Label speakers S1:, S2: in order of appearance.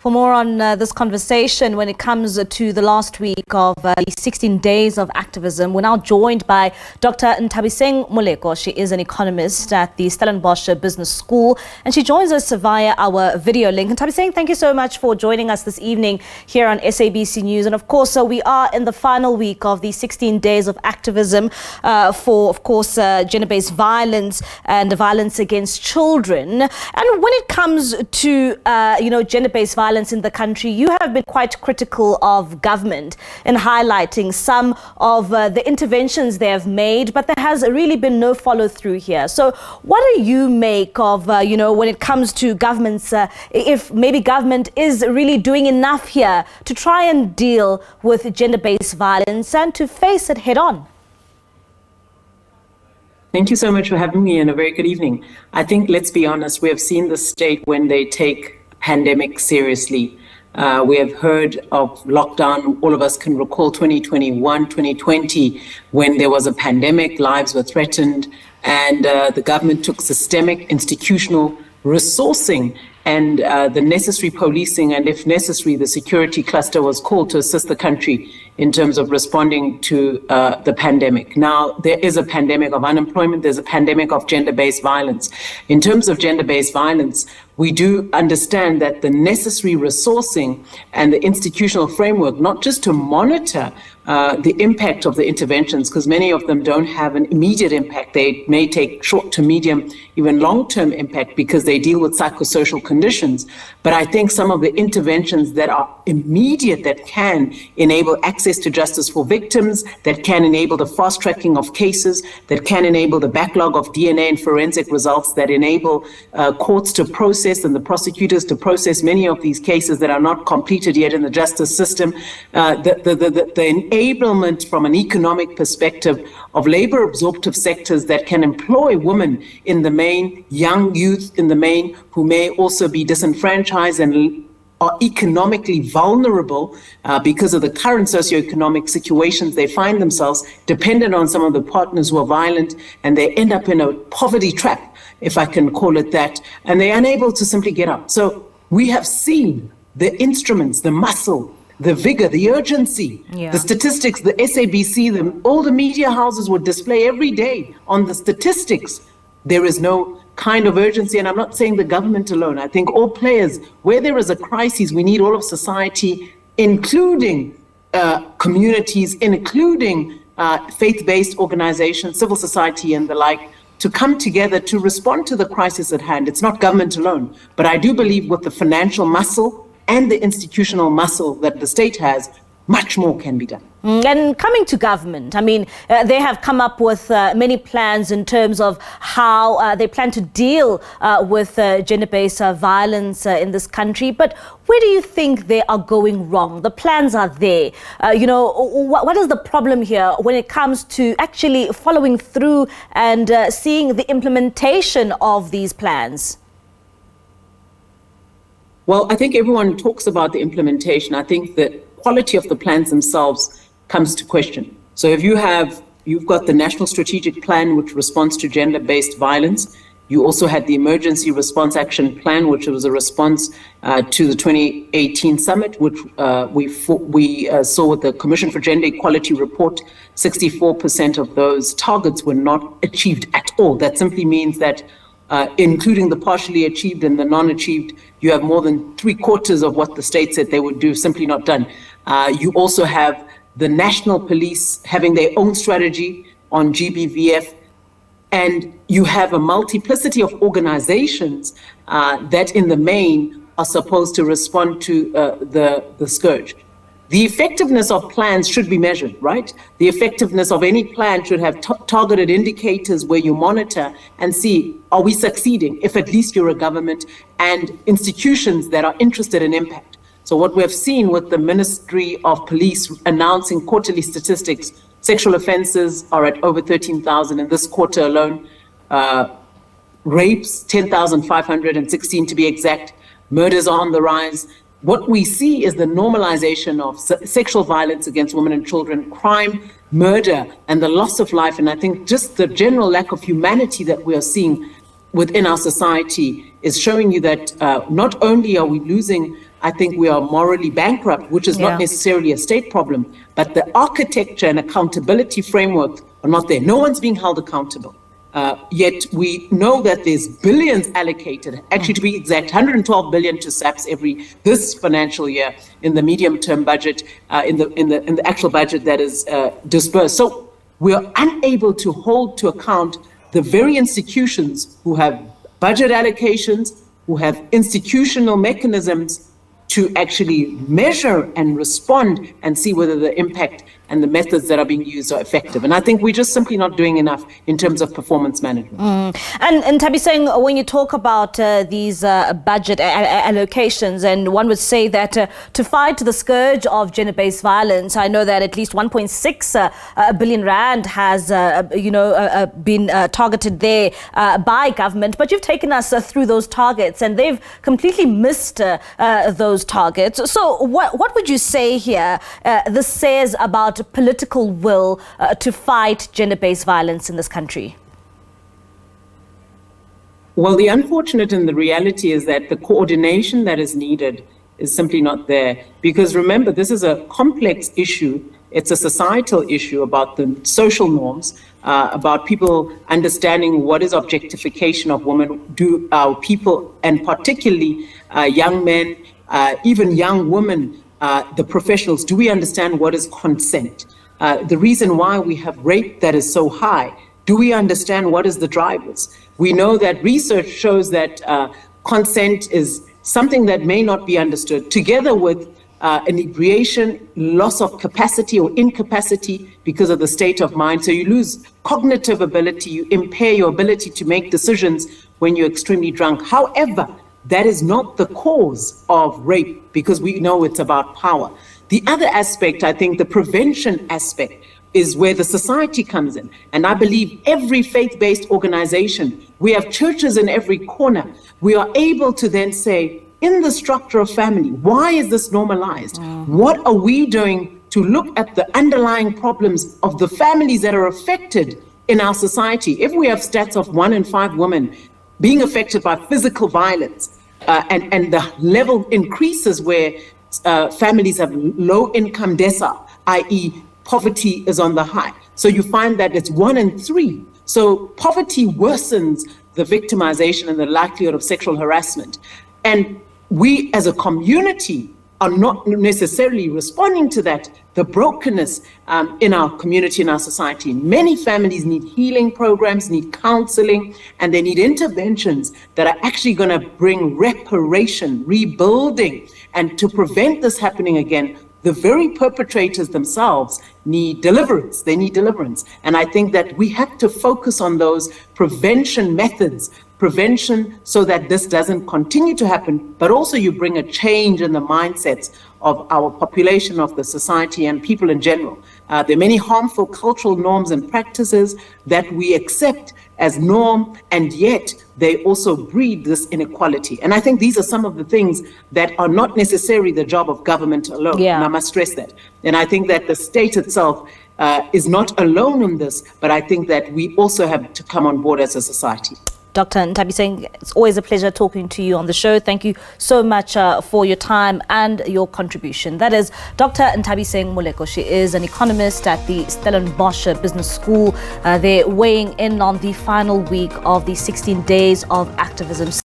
S1: For more on this conversation when it comes to the last week of the 16 days of activism, we're now joined by Dr. Nthabiseng Moleko. She is an economist at the Stellenbosch Business School, and she joins us via our video link. Nthabiseng, thank you so much for joining us this evening here on SABC News. And of course, we are in the final week of the 16 days of activism for, of course, gender-based violence and violence against children. And when it comes to, gender-based violence in the country, you have been quite critical of government in highlighting some of the interventions they have made, but there has really been no follow-through here. So what do you make of, when it comes to governments, if maybe government is really doing enough here to try and deal with gender-based violence and to face it head-on?
S2: Thank you so much for having me, and a very good evening. I think, let's be honest, we have seen the state when they take pandemic seriously. We have heard of lockdown. All of us can recall 2021, 2020, when there was a pandemic, lives were threatened, and the government took systemic institutional resourcing and the necessary policing, and if necessary, the security cluster was called to assist the country in terms of responding to the pandemic. Now, there is a pandemic of unemployment, there's a pandemic of gender-based violence. In terms of gender-based violence, we do understand that the necessary resourcing and the institutional framework, not just to monitor the impact of the interventions, because many of them don't have an immediate impact. They may take short to medium, even long-term impact because they deal with psychosocial conditions. But I think some of the interventions that are immediate, that can enable access to justice for victims, that can enable the fast tracking of cases, that can enable the backlog of DNA and forensic results, that enable courts to process and the prosecutors to process many of these cases that are not completed yet in the justice system. The enablement from an economic perspective of labor absorptive sectors that can employ women in the main, young youth in the main, who may also be disenfranchised and are economically vulnerable because of the current socioeconomic situations they find themselves, dependent on some of the partners who are violent, and they end up in a poverty trap, if I can call it that, and they're unable to simply get up. So we have seen the instruments, the muscle, the vigor, the urgency, the statistics, the SABC, all the media houses would display every day on the statistics. There is no kind of urgency, and I'm not saying the government alone. I think all players, where there is a crisis, we need all of society, including communities, including faith-based organizations, civil society and the like, to come together to respond to the crisis at hand. It's not government alone, but I do believe with the financial muscle and the institutional muscle that the state has, much more can be done.
S1: And coming to government, I mean, they have come up with many plans in terms of how they plan to deal with gender-based violence in this country. But where do you think they are going wrong? The plans are there. What is the problem here when it comes to actually following through and seeing the implementation of these plans?
S2: Well, I think everyone talks about the implementation. I think the quality of the plans themselves comes to question. So if you've got the National Strategic Plan, which responds to gender-based violence. You also had the Emergency Response Action Plan, which was a response to the 2018 summit, which we saw with the Commission for Gender Equality report. 64% of those targets were not achieved at all. That simply means that including the partially achieved and the non-achieved, you have more than 3/4 of what the state said they would do simply not done. You also have the national police having their own strategy on GBVF, and you have a multiplicity of organizations that in the main are supposed to respond to the scourge. The effectiveness of plans should be measured, right? The effectiveness of any plan should have targeted indicators where you monitor and see, are we succeeding, if at least you're a government, and institutions that are interested in impact. So what we have seen with the Ministry of Police announcing quarterly statistics, sexual offenses are at over 13,000 in this quarter alone, rapes, 10,516 to be exact, murders are on the rise. What we see is the normalization of sexual violence against women and children, crime, murder, and the loss of life. And I think just the general lack of humanity that we are seeing within our society is showing you that not only are we losing I think we are morally bankrupt, which is not necessarily a state problem, but the architecture and accountability framework are not there. No one's being held accountable. Yet we know that there's billions allocated, actually to be exact, 112 billion to SABC this financial year in the medium-term budget, in the actual budget that is disbursed. So we are unable to hold to account the very institutions who have budget allocations, who have institutional mechanisms to actually measure and respond and see whether the impact and the methods that are being used are effective. And I think we're just simply not doing enough in terms of performance management.
S1: And Nthabiseng, when you talk about these budget allocations, and one would say that to fight the scourge of gender-based violence, I know that at least 1.6 billion rand has been targeted there by government, but you've taken us through those targets and they've completely missed those targets. So what would you say here this says about political will to fight gender-based violence in this country?
S2: Well, the unfortunate and the reality is that the coordination that is needed is simply not there. Because remember, this is a complex issue. It's a societal issue about the social norms, about people understanding what is objectification of women. Do our people, and particularly young men, even young women, the professionals, do we understand what is consent? The reason why we have rape that is so high, do we understand what is the drivers? We know that research shows that consent is something that may not be understood, together with inebriation, loss of capacity or incapacity because of the state of mind. So you lose cognitive ability, you impair your ability to make decisions when you're extremely drunk. However, that is not the cause of rape, because we know it's about power. The other aspect, I think, the prevention aspect, is where the society comes in. And I believe every faith-based organization, we have churches in every corner. We are able to then say, in the structure of family, why is this normalized? What are we doing to look at the underlying problems of the families that are affected in our society? If we have stats of 1 in 5 women being affected by physical violence, and the level increases where families have low income decile, i.e. poverty is on the high. So you find that it's 1 in 3. So poverty worsens the victimization and the likelihood of sexual harassment. And we as a community are not necessarily responding to that, the brokenness in our community, in our society. Many families need healing programs, need counseling, and they need interventions that are actually going to bring reparation, rebuilding. And to prevent this happening again, the very perpetrators themselves need deliverance. They need deliverance. And I think that we have to focus on those prevention methods, prevention so that this doesn't continue to happen, but also you bring a change in the mindsets of our population, of the society and people in general. There are many harmful cultural norms and practices that we accept as norm, and yet they also breed this inequality. And I think these are some of the things that are not necessarily the job of government alone. And I must stress that. And I think that the state itself is not alone in this, but I think that we also have to come on board as a society.
S1: Dr. Nthabiseng, it's always a pleasure talking to you on the show. Thank you so much for your time and your contribution. That is Dr. Nthabiseng Moleko. She is an economist at the Stellenbosch Business School. They're weighing in on the final week of the 16 Days of Activism.